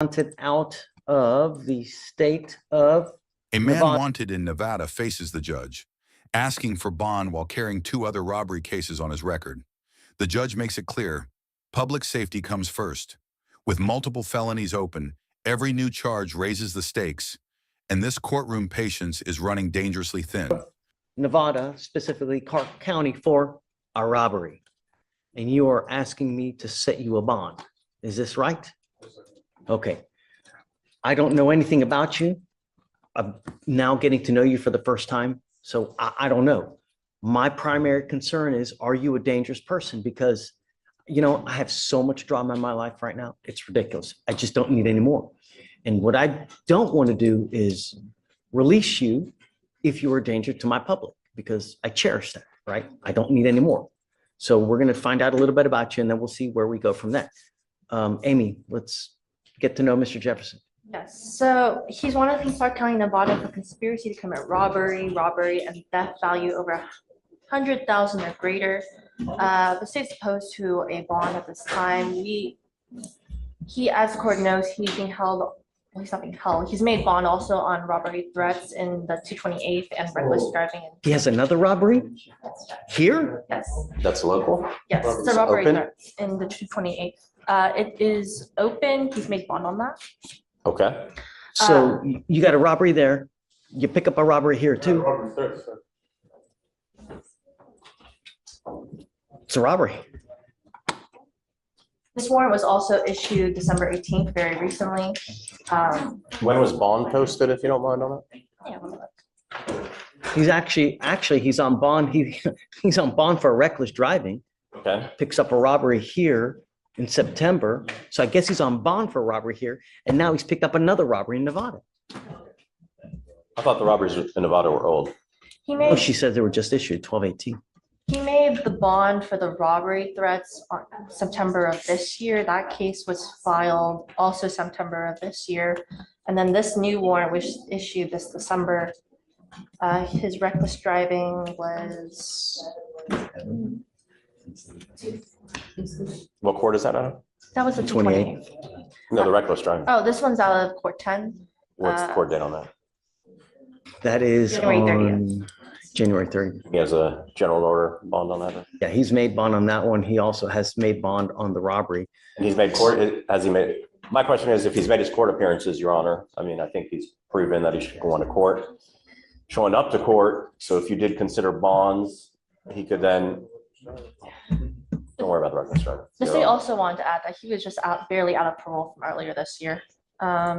Wanted out of the state of A man Nevada. wanted in Nevada faces the judge, asking for bond while carrying 2 other robbery cases on his record. The judge makes it clear, public safety comes first. With multiple felonies open, every new charge raises the stakes, and this courtroom patience is running dangerously thin. Nevada, specifically Clark County, for a robbery. And you are asking me to set you a bond. Is this right? Okay. I don't know anything about you. I'm now getting to know you for the first time. So I don't know. My primary concern is, are you a dangerous person? Because, you know, I have so much drama in my life right now. It's ridiculous. I just don't need any more. And what I don't want to do is release you if you are a danger to my public, because I cherish that, right? I don't need any more. So we're going to find out a little bit about you, and then we'll see where we go from there. Amy, let's get to know Mr. Jefferson. Yes, so he's wanted from Clark County, Nevada for conspiracy to commit robbery, and theft value over 100,000 or greater. The state's opposed to a bond at this time. He, as the court knows, he's being held. Well, he's not being held. He's made bond also on robbery threats in the 228th and reckless driving. He has another robbery here? Yes. That's local? Yes, it's a robbery threat in the 228th. It is open. He's made bond on that. Okay. So you got a robbery there. You pick up a robbery here too. It's a robbery. This warrant was also issued December 18th, very recently. When was bond posted, if you don't mind on that? Yeah. He's actually he's on bond. He's on bond for reckless driving. Okay. Picks up a robbery here in September. So I guess he's on bond for a robbery here. And now he's picked up another robbery in Nevada. I thought the robberies in Nevada were old. He Oh, made she said they were just issued 12/18. He made the bond for the robbery threats on September of this year. That case was filed also September of this year. And then this new warrant was issued this December. His reckless driving was, What court is that out of? that was the 28th. No, the reckless driving. Oh, this one's out of court 10. What's the court date on that? That is January 30th. on January 30th. He has a general order bond on that. Yeah, he's made bond on that one. He also has made bond on the robbery. And he's made court, has he made, my question is, if he's made his court appearances, Your Honor, I mean, I think he's proven that he should go on to court, showing up to court. So if you did consider bonds, he could then, don't worry about the reckless driving. The state also wanted to add that he was just barely out of parole from earlier this year.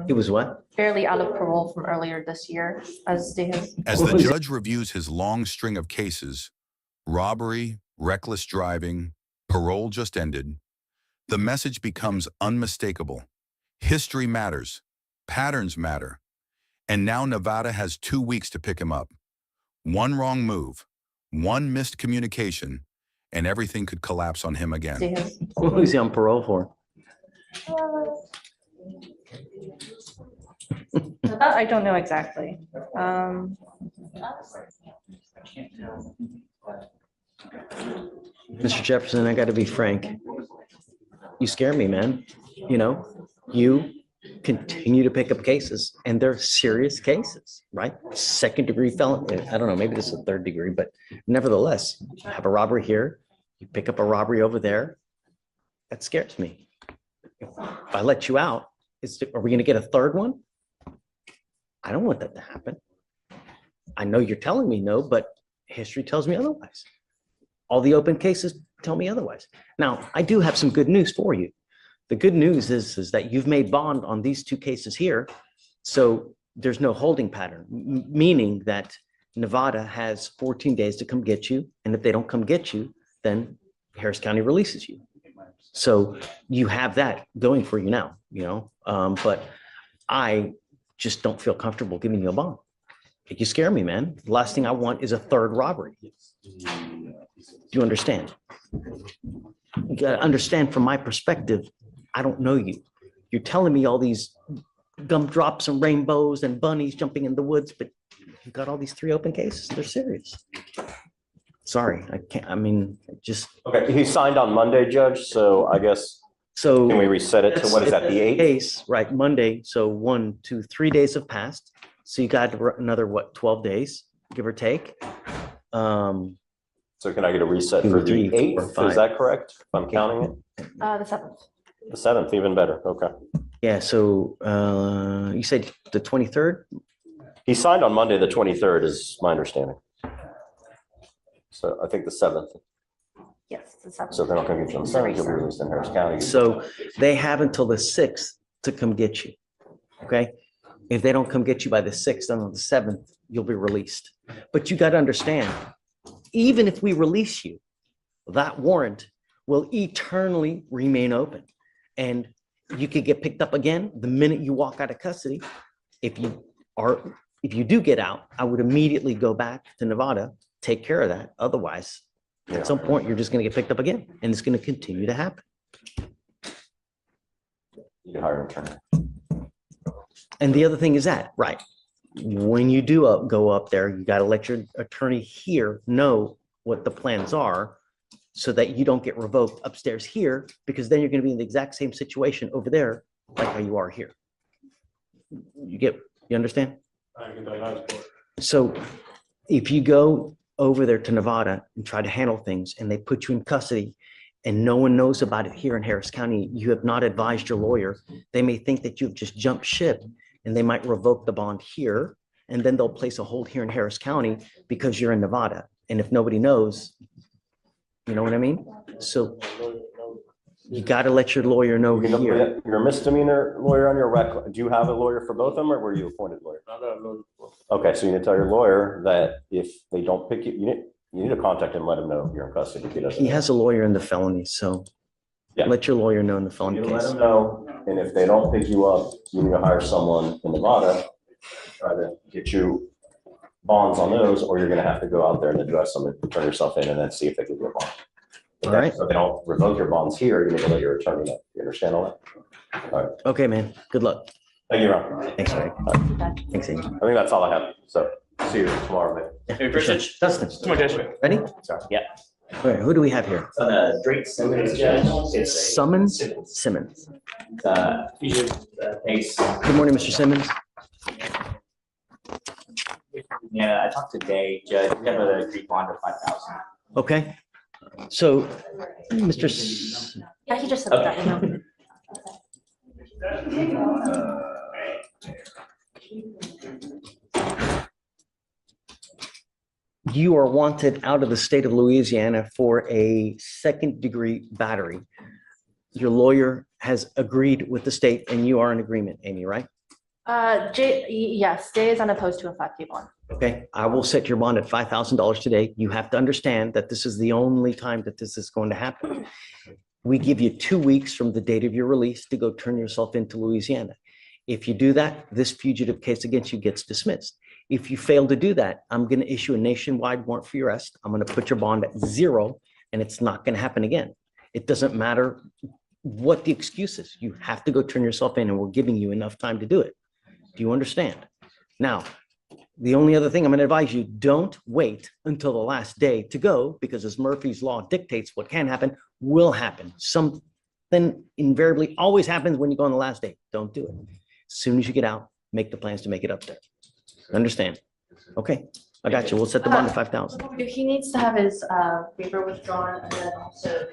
He was what? Barely out of parole from earlier this year, as they have. As the judge reviews his long string of cases, robbery, reckless driving, parole just ended, the message becomes unmistakable. History matters, patterns matter, and now Nevada has 2 weeks to pick him up. One wrong move, one missed communication, and everything could collapse on him again. What was he on parole for? That I don't know exactly. Mr. Jefferson, I got to be frank. You scare me, man. You know, you continue to pick up cases, and they're serious cases, right? Second-degree felony. I don't know, maybe this is a third degree, but nevertheless, you have a robbery here, you pick up a robbery over there. That scares me. If I let you out, are we going to get a third one? I don't want that to happen. I know you're telling me no, but history tells me otherwise. All the open cases tell me otherwise. Now, I do have some good news for you. The good news is that you've made bond on these 2 cases here. So there's no holding pattern, meaning that Nevada has 14 days to come get you. And if they don't come get you, then Harris County releases you. So you have that going for you now, you know, but I just don't feel comfortable giving you a bond. You scare me, man. The last thing I want is a third robbery. Do you understand? You gotta understand from my perspective, I don't know you. You're telling me all these gumdrops and rainbows and bunnies jumping in the woods, but you've got all these 3 open cases. They're serious. Sorry, I can't, I mean, just. Okay, he signed on Monday, Judge, so I guess So. Can we reset it to, what is that, the 8th? Case, right, Monday, so 1, 2, 3 days have passed, so you got another, what, 12 days, give or take? So can I get a reset 2, for the 3, 4, 8th? 5. Is that correct? If I'm counting it? The 7th. The 7th, even better. Okay. Yeah, so you said the 23rd? He signed on Monday, the 23rd, is my understanding. So I think the 7th. Yes, the 7th. So if they're not going to get you on the 7th, you'll be released in Harris County. So they have until the 6th to come get you, okay? If they don't come get you by the 6th, on the 7th, you'll be released. But you got to understand, even if we release you, that warrant will eternally remain open. And you could get picked up again the minute you walk out of custody. If you do get out, I would immediately go back to Nevada, take care of that. Otherwise, Yeah. at some point, you're just going to get picked up again, and it's going to continue to happen. You can hire an attorney. And the other thing is that, right, when you do go up there, you got to let your attorney here know what the plans are so that you don't get revoked upstairs here, because then you're going to be in the exact same situation over there like how you are here. You understand? So if you go over there to Nevada and try to handle things and they put you in custody and no one knows about it here in Harris County, you have not advised your lawyer, they may think that you've just jumped ship and they might revoke the bond here, and then they'll place a hold here in Harris County because you're in Nevada. And if nobody knows, you know what I mean? So you got to let your lawyer know here. You're a misdemeanor lawyer on your record. Do you have a lawyer for both of them, or were you appointed lawyer? Okay, so you need to tell your lawyer that if they don't pick you, you need to contact him, let him know you're in custody. If he doesn't He know. has a lawyer in the felony, so Yeah. let your lawyer know in the You felony need to let case. him know, and if they don't pick you up, you need to hire someone in Nevada, try to get you bonds on those, or you're gonna have to go out there and address them and turn yourself in and then see if they give you a bond. All right. So if they don't revoke your bonds here, you need to let your attorney know. You understand all that? All right. Okay, man. Good luck. Thank you, Ron. Thanks, Ray. Thanks, Amy. I think that's all I have. So see you tomorrow, man. Yeah, for sure. Dustin, Come on, Judge. ready? Sorry. All right, who do we have here? It's on a Drake Simmons judge. It's a- Summons Simmons. Fugitive case. Good morning, Mr. Simmons. Yeah, I talked to Day, Judge. We have a agreed bond of 5,000. Okay. So, Mr. S- Yeah, he just said that, you know. you are wanted out of the state of Louisiana for a second-degree battery. Your lawyer has agreed with the state, and you are in agreement, Amy, right? Yes, Jay is unopposed to a 5K bond. Okay, I will set your bond at $5,000 today. You have to understand that this is the only time that this is going to happen. We give you 2 weeks from the date of your release to go turn yourself into Louisiana. If you do that, this fugitive case against you gets dismissed. If you fail to do that, I'm going to issue a nationwide warrant for your arrest. I'm going to put your bond at 0, and it's not going to happen again. It doesn't matter what the excuse is. You have to go turn yourself in, and we're giving you enough time to do it. Do you understand? Now, the only other thing I'm going to advise you, don't wait until the last day to go, because as Murphy's Law dictates, what can happen will happen. Something invariably always happens when you go on the last day. Don't do it. As soon as you get out, make the plans to make it up there. Understand? Okay, I got you. We'll set the bond to 5,000. He needs to have his paper withdrawn and then also.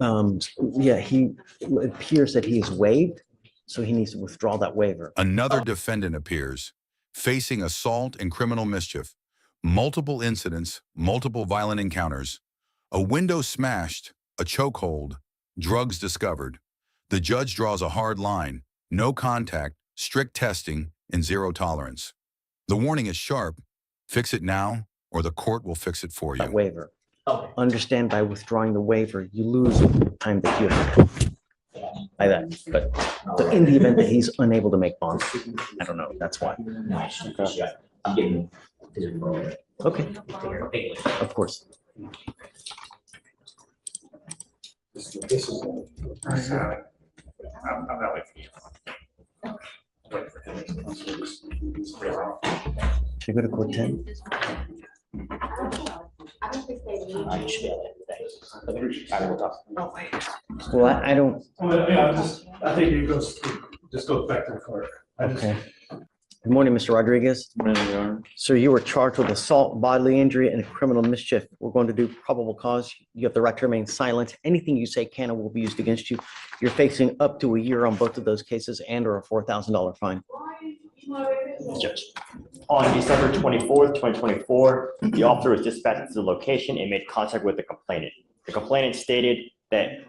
Yeah, it appears that he is waived, so he needs to withdraw that waiver. Another defendant appears, facing assault and criminal mischief, multiple incidents, multiple violent encounters, a window smashed, a chokehold, drugs discovered. The judge draws a hard line, no contact, strict testing, and 0 tolerance. The warning is sharp. Fix it now, or the court will fix it for That you. waiver. Understand, by withdrawing the waiver, you lose time that you have by that. But so in the event that he's unable to make bonds, I don't know. That's why. I'm getting his referral. Okay, Okay. of course. I'm not waiting for you. Should we go to court 10? I should be able to. I think we should. I will talk. Well, I don't, I think it goes, just goes back to the court. okay. Good morning, Mr. Rodriguez. Sir, you were charged with assault, bodily injury, and criminal mischief. We're going to do probable cause. You have the right to remain silent. Anything you say can and will be used against you. You're facing up to a year on both of those cases and or a $4,000 fine. Judge. On December 24th, 2024, the officer was dispatched to the location and made contact with the complainant. The complainant stated that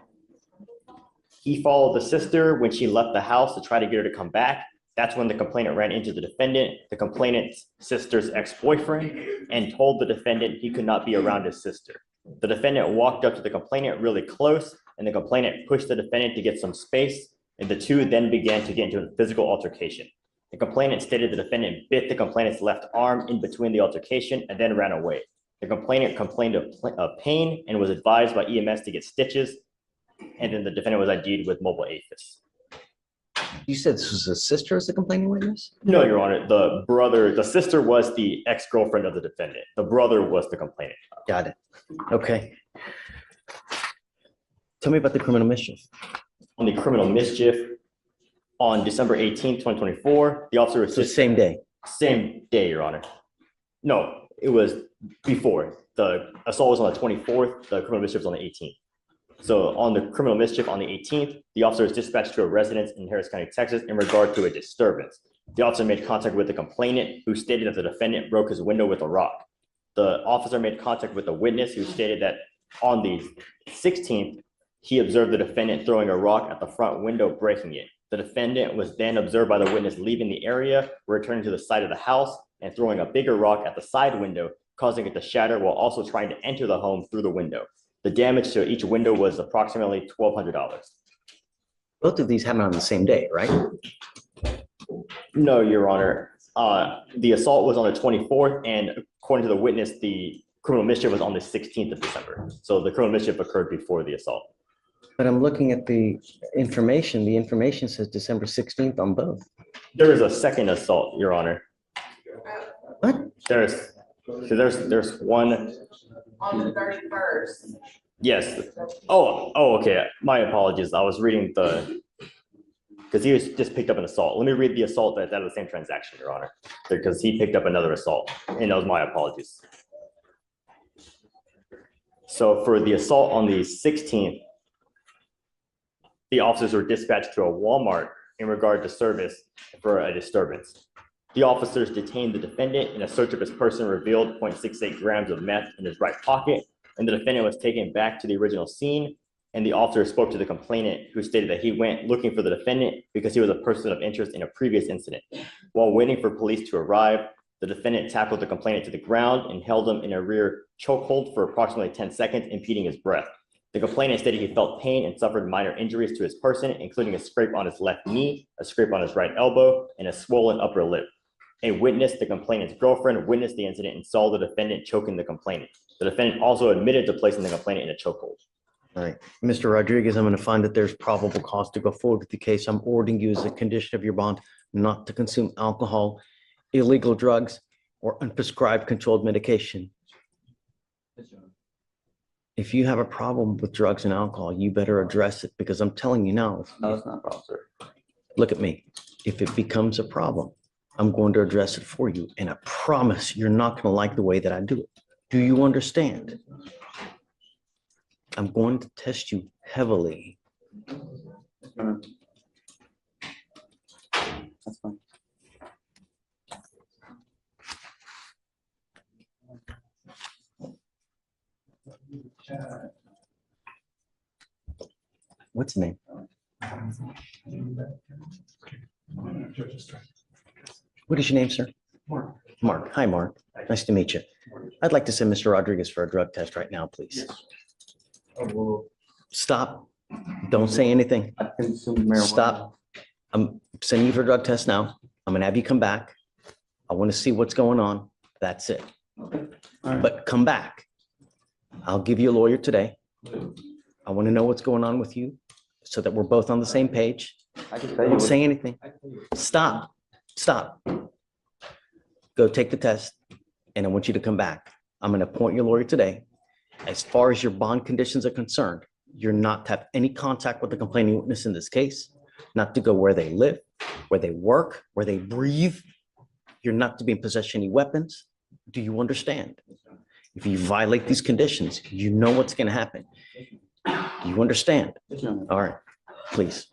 he followed the sister when she left the house to try to get her to come back. That's when the complainant ran into the defendant, the complainant's sister's ex-boyfriend, and told the defendant he could not be around his sister. The defendant walked up to the complainant really close, and the complainant pushed the defendant to get some space, and the two then began to get into a physical altercation. The complainant stated the defendant bit the complainant's left arm in between the altercation and then ran away. The complainant complained of pain and was advised by EMS to get stitches, and then the defendant was ID'd with mobile APHIS. You said this was a sister as the complaining witness? No, Your Honor, the sister was the ex-girlfriend of the defendant. The brother was the complainant. Got it. Okay. Tell me about the criminal mischief. On the criminal mischief, on December 18th, 2024, the officer was So same day. Same day, Your Honor. No, it was before. The assault was on the 24th, the criminal mischief was on the 18th. So on the criminal mischief on the 18th, the officer was dispatched to a residence in Harris County, Texas in regard to a disturbance. The officer made contact with the complainant who stated that the defendant broke his window with a rock. The officer made contact with a witness who stated that on the 16th, he observed the defendant throwing a rock at the front window, breaking it. The defendant was then observed by the witness leaving the area, returning to the side of the house and throwing a bigger rock at the side window, causing it to shatter while also trying to enter the home through the window. The damage to each window was approximately $1,200. Both of these happened on the same day, right? No, Your Honor. The assault was on the 24th, and according to the witness, the criminal mischief was on the 16th of December. So the criminal mischief occurred before the assault. But I'm looking at the information. The information says December 16th on both. There is a second assault, Your Honor. What? There's one. On the 31st. Yes. Oh, okay. My apologies. I was reading because he was just picked up an assault. Let me read the assault that's out of the same transaction, Your Honor, because he picked up another assault, and that was my apologies. So for the assault on the 16th, the officers were dispatched to a Walmart in regard to service for a disturbance. The officers detained the defendant, and a search of his person revealed 0.68 grams of meth in his right pocket, and the defendant was taken back to the original scene, and the officer spoke to the complainant, who stated that he went looking for the defendant because he was a person of interest in a previous incident. While waiting for police to arrive, the defendant tackled the complainant to the ground and held him in a rear chokehold for approximately 10 seconds, impeding his breath. The complainant stated he felt pain and suffered minor injuries to his person, including a scrape on his left knee, a scrape on his right elbow, and a swollen upper lip. A witness, the complainant's girlfriend, witnessed the incident and saw the defendant choking the complainant. The defendant also admitted to placing the complainant in a chokehold. All right. Mr. Rodriguez, I'm going to find that there's probable cause to go forward with the case. I'm ordering you as a condition of your bond not to consume alcohol, illegal drugs, or unprescribed controlled medication. If you have a problem with drugs and alcohol, you better address it, because I'm telling you now. No, it's not a problem, sir. Look at me. If it becomes a problem, I'm going to address it for you. And I promise you're not going to like the way that I do it. Do you understand? I'm going to test you heavily. That's fine. What's the name? What is your name, sir? Mark. Mark. Hi, Mark. Nice to meet you. I'd like to send Mr. Rodriguez for a drug test right now, please. Stop. Don't say anything. I consume marijuana. Stop. I'm sending you for a drug test now. I'm gonna have you come back. I want to see what's going on. That's it. All right. But come back. I'll give you a lawyer today. I want to know what's going on with you so that we're both on the same page. I can tell you. Don't say anything. Stop. Stop. Go take the test, and I want you to come back. I'm going to appoint your lawyer today, As far as your bond conditions are concerned, you're not to have any contact with the complaining witness in this case, not to go where they live, where they work, where they breathe. You're not to be in possession of any weapons. Do you understand? If you violate these conditions, you know what's going to happen. Do you understand? Yes, Your Honor. All right, please.